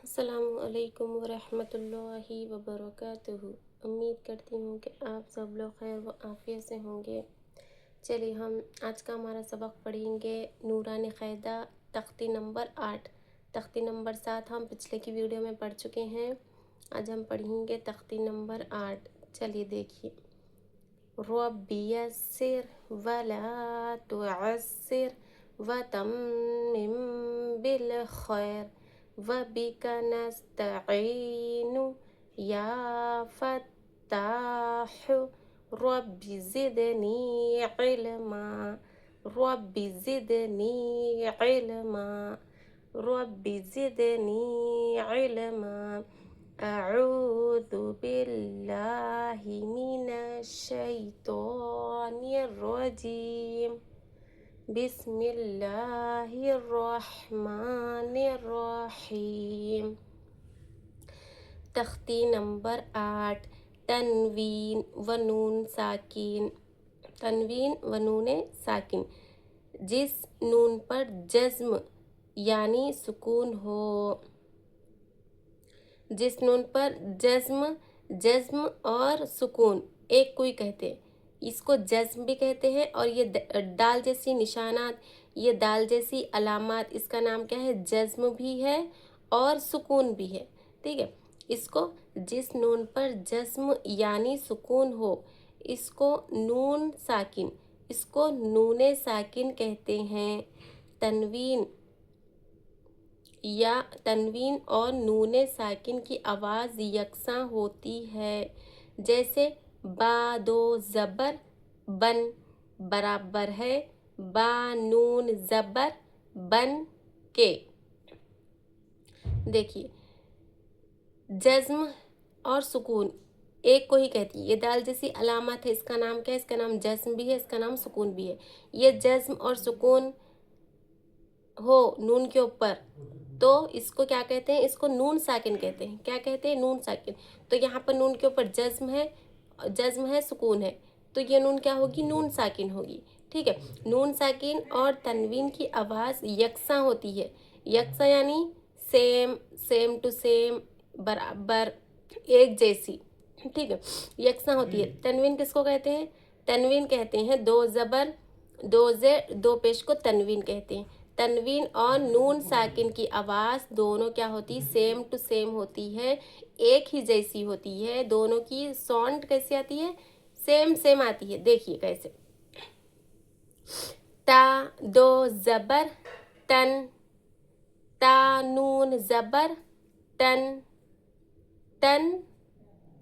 السلام علیکم ورحمۃ اللہ وبرکاتہ۔ امید کرتی ہوں کہ آپ سب لوگ خیر و عافیت سے ہوں گے۔ چلیے ہم آج کا ہمارا سبق پڑھیں گے نورانی قاعدہ تختی نمبر 8۔ تختی نمبر 7 ہم پچھلے کی ویڈیو میں پڑھ چکے ہیں، آج ہم پڑھیں گے تختی نمبر 8۔ چلیے دیکھیے، ربی یسر ولا تعسر وتمم بالخیر وبک نستعین یا فتاح رب زدنی علما رب زدنی علما رب زدنی علما اعوذ باللہ من الشیطان الرجیم بسم اللہ الرحمن الرحیم۔ تختی نمبر 8، تنوین و نون ساکن۔ تنوین و نون ساکن، جس نون پر جزم یعنی سکون ہو، جس نون پر جزم اور سکون ایک کوئی کہتے ہیں، اس کو جزم بھی کہتے ہیں، اور یہ دال جیسی نشانات، یہ دال جیسی علامات، اس کا نام کیا ہے؟ جزم بھی ہے اور سکون بھی ہے، ٹھیک ہے۔ اس کو جس نون پر جزم یعنی سکون ہو، اس کو نون ساکن، اس کو نون ساکن کہتے ہیں۔ تنوین اور نون ساکن کی آواز یکساں ہوتی ہے، جیسے با دو زبر بن برابر ہے با نون زبر بن کے۔ دیکھیے، جزم اور سکون ایک کو ہی کہتی ہے، یہ دال جیسی علامت ہے، اس کا نام کیا ہے؟ اس کا نام جزم بھی ہے، اس کا نام سکون بھی ہے۔ یہ جزم اور سکون ہو نون کے اوپر تو اس کو کیا کہتے ہیں؟ اس کو نون ساکن کہتے ہیں۔ کیا کہتے ہیں؟ نون ساکن۔ تو یہاں پر نون کے اوپر جزم ہے، سکون ہے، تو یہ نون کیا ہوگی؟ نون ساکن ہوگی، ٹھیک ہے۔ نون ساکن اور تنوین کی آواز یکساں ہوتی ہے، یکساں یعنی سیم ٹو سیم، برابر، ایک جیسی، ٹھیک ہے، یکساں ہوتی ہے۔ تنوین کس کو کہتے ہیں؟ تنوین کہتے ہیں دو زبر دو زیر دو پیش کو تنوین کہتے ہیں۔ تنوین اور نون ساکن کی آواز دونوں کیا ہوتی؟ سیم ٹو سیم ہوتی ہے، ایک ہی جیسی ہوتی ہے، دونوں کی ساؤنڈ کیسی آتی ہے؟ سیم آتی ہے۔ دیکھیے کیسے، تا دو زبر تن، تا نون زبر تن، تن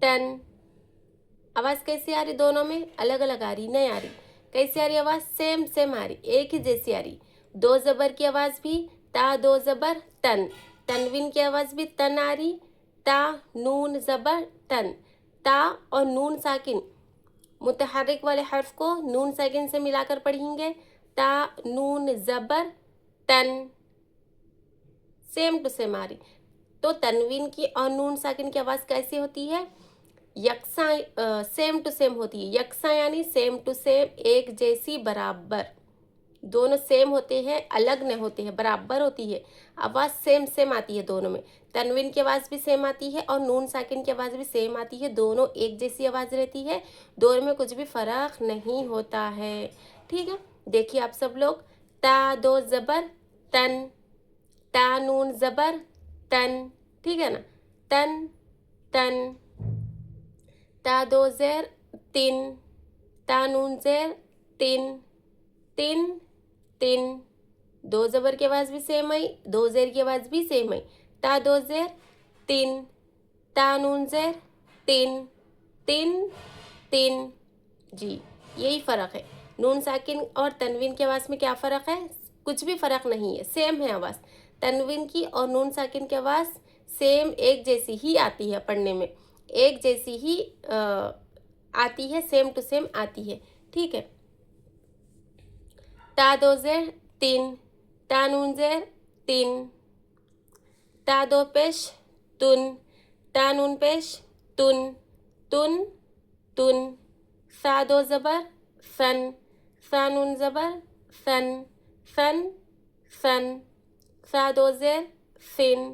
تن۔ آواز کیسی آ رہی؟ دونوں میں الگ الگ آ رہی، نہیں آ رہی۔ کیسی آ رہی آواز؟ سیم آ رہی، ایک ہی جیسی آ رہی۔ دو زبر کی آواز بھی تا دو زبر تن، تنوین کی آواز بھی تن آ رہی، تا نون زبر تن۔ تا اور نون ساکن، متحرک والے حرف کو نون ساکن سے ملا کر پڑھیں گے، تا نون زبر تن، سیم ٹو سیم آ رہی۔ تو تنوین کی اور نون ساکن کی آواز کیسی ہوتی ہے؟ یکساں، سیم ٹو سیم ہوتی ہے۔ یکساں یعنی سیم ٹو سیم، ایک جیسی، برابر، دونوں سیم ہوتے ہیں، الگ نہیں ہوتے ہیں، برابر ہوتی ہے، آواز سیم آتی ہے دونوں میں۔ تنوین کی آواز بھی سیم آتی ہے اور نون ساکن کی آواز بھی سیم آتی ہے، دونوں ایک جیسی آواز رہتی ہے، دونوں میں کچھ بھی فرق نہیں ہوتا ہے، ٹھیک ہے۔ دیکھیے آپ سب لوگ، تا دو زبر تن، تا نون زبر تن، ٹھیک ہے نا، تن تن۔ تا دو زیر تن، تا نون زیر تن، تن تن۔ دو زبر کی آواز بھی سیم آئی، دو زیر کی آواز بھی سیم آئی، تا دو زیر تن، تا نون زیر تن، تن تن۔ جی یہی فرق ہے۔ نون ساکن اور تنوین کی آواز میں کیا فرق ہے؟ کچھ بھی فرق نہیں ہے، سیم ہے آواز۔ تنوین کی اور نون ساکن کی آواز سیم، ایک جیسی ہی آتی ہے پڑھنے میں، ایک جیسی ہی آتی ہے، سیم ٹو سیم آتی ہے، ٹھیک ہے۔ تا دو زیر تن، تا نون زیر تن، تا دو پیش تن، تا نون پیش تن، تن تن۔ سا دو زبر سن، سا نون زبر سن، سن سن۔ سا دو زیر سن،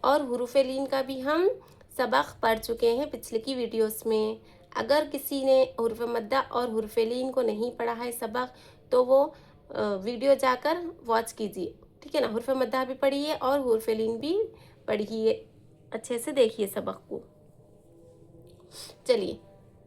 اور حروف لین کا بھی ہم سبق پڑھ چکے ہیں پچھلے کی ویڈیوز میں۔ اگر کسی نے حروف مدہ اور حروف لین کو نہیں پڑھا ہے سبق تو وہ ویڈیو جا کر واچ کیجیے، ٹھیک ہے نا۔ حروف مدہ بھی پڑھیے اور حروف لین بھی پڑھیے، اچھے سے دیکھیے سبق کو۔ چلیے،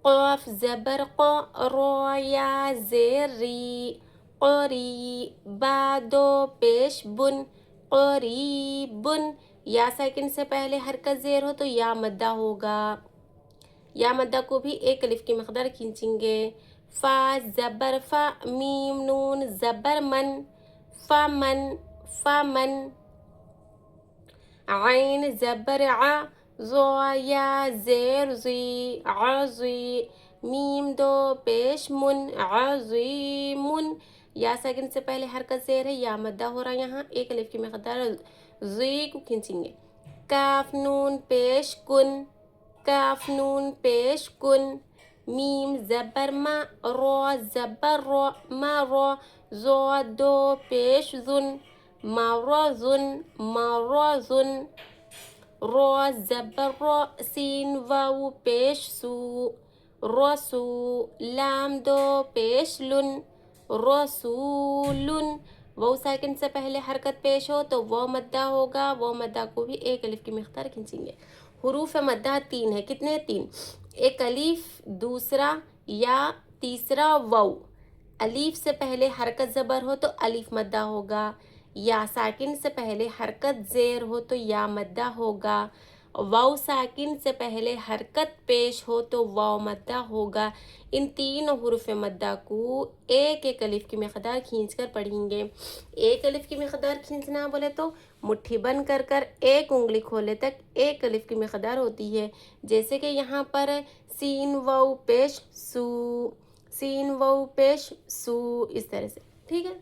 قاف زبر قا، را یا زیر ری، قری، با دو پیش بن، قریبن۔ یا سیکنڈ سے پہلے حرکت زیر ہو تو یا مدہ ہوگا، یا مدہ کو بھی ایک الف کی مقدار کھینچیں گے۔ فا زبر فا، میم نون زبر من، فمن، فمن۔ عین زبر ع، زا یا زیر زی، عزی، میم دو پیش من، عظیمن۔ یا سیکنڈ سے پہلے حرکت زیر ہے، یا مدہ ہو رہا ہے، یہاں ایک الف کی مقدار زی کو کھینچیں گے۔ کاف نون پیش کن، کاف نون پیش کن۔ میم زبر ما، را زبر را، مرا، زا دو پیش زن، مرزن، مرزن۔ را زبر را، سین واو پیش سو، رسو، لام دو پیش لن، رسولن۔ وہ سیکنڈ سے پہلے حرکت پیش ہو تو وہ مدہ ہوگا، وہ مدہ کو بھی ایک الف کی مقدار کھینچیں گے۔ حروف مدہ تین ہے، کتنے؟ تین، ایک الف، دوسرا یا، تیسرا واو۔ الف سے پہلے حرکت زبر ہو تو الف مدہ ہوگا، یا ساکن سے پہلے حرکت زیر ہو تو یا مدہ ہوگا، واو ساکن سے پہلے حرکت پیش ہو تو واو مدہ ہوگا۔ ان تین حروف مدہ کو ایک ایک الف کی مقدار کھینچ کر پڑھیں گے۔ ایک الف کی مقدار کھینچنا بولے تو مٹھی بند کر کر ایک انگلی کھولے تک ایک الف کی مقدار ہوتی ہے، جیسے کہ یہاں پر سین واو پیش سو، سین واو پیش سو، اس طرح سے، ٹھیک ہے۔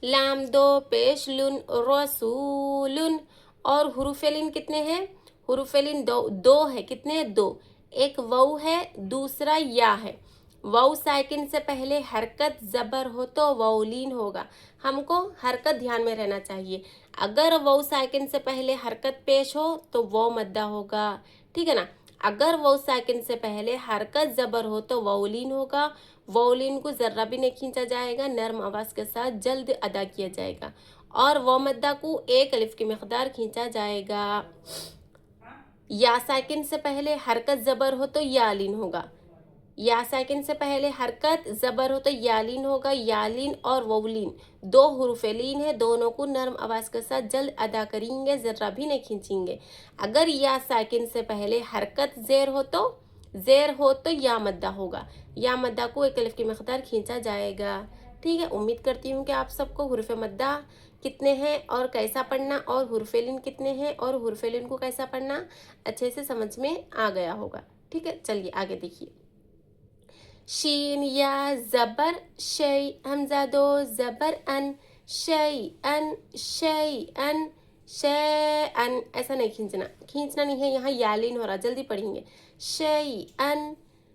لام دو پیش لن، رسولن۔ اور حروف لین کتنے ہیں؟ حروف لین دو ہے، کتنے؟ دو، ایک واو ہے، دوسرا یا ہے۔ واو ساکن سے پہلے حرکت زبر ہو تو واو لین ہوگا، ہم کو حرکت دھیان میں رہنا چاہیے۔ اگر واو ساکن سے پہلے حرکت پیش ہو تو واو مدہ ہوگا، ٹھیک ہے نا۔ اگر واو ساکن سے پہلے حرکت زبر ہو تو واو لین ہوگا، واو لین کو ذرہ بھی نہیں کھینچا جائے گا، نرم آواز کے ساتھ جلد ادا کیا جائے گا، اور واو مدہ کو ایک الف کی مقدار کھینچا جائے گا۔ یا ساکن سے پہلے حرکت زبر ہو تو یا لین ہوگا، یا ساکن سے پہلے حرکت زبر ہو تو یا لین ہوگا، یا لین اور واو لین دو حروف لین ہے، دونوں کو نرم آواز کے ساتھ جلد ادا کریں گے، ذرہ بھی نہیں کھینچیں گے۔ اگر یا ساکن سے پہلے حرکت زیر ہو تو یا مدہ ہوگا، یا مدہ کو ایک الف کی مقدار کھینچا جائے گا، ٹھیک ہے۔ امید کرتی ہوں کہ آپ سب کو حروف مدہ کتنے ہیں اور کیسا پڑھنا، اور حروف لین کتنے ہیں اور حروف لین کو کیسا پڑھنا اچھے سے سمجھ میں آ گیا ہوگا، ٹھیک ہے۔ چلیے آگے دیکھیے۔ شین یا زبر شی، حمزہ دو زبر ان، شی ان، شی ان، شی ان، ایسا نہیں کھینچنا نہیں ہے، یہاں یا لین ہو رہا، جلدی پڑھیں گے۔ شی ان،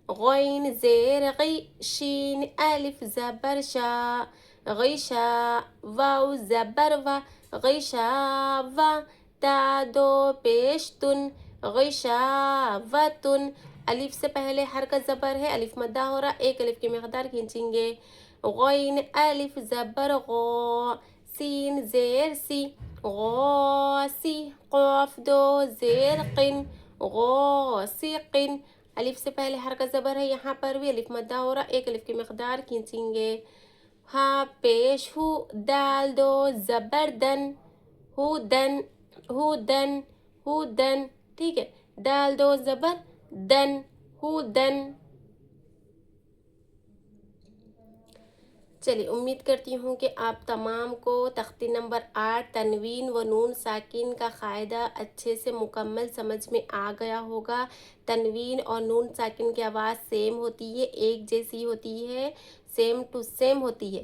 غین زیر غی، شین الف زبر شا، غیشا، واو زبر و، غیشا و، تا دو پیش تن، غیشا و تن۔ الف سے پہلے حرکت زبر ہے، الف مدہ ہو رہا، ایک الف کی مقدار کھینچیں گے۔ غین الف زبر غا، سین زیر سی، غاسی، قاف دو زیر قن، غاسقن۔ الف سے پہلے حرکت زبر ہے، یہاں پر بھی الف مدہ ہو رہا، ایک الف کی مقدار کھینچیں گے۔ ہاں پیش ہو، دال دو زبر دن، ہودن، ہودن، ہودن، ٹھیک ہے۔ دال دو زبر دن، ہودن۔ چلیے، امید کرتی ہوں کہ آپ تمام کو تختی نمبر 8 تنوین و نون ساکن کا قاعدہ اچھے سے مکمل سمجھ میں آ گیا ہوگا۔ تنوین اور نون ساکن کی آواز سیم ہوتی ہے، ایک جیسی ہوتی ہے، سیم ٹو سیم ہوتی ہے۔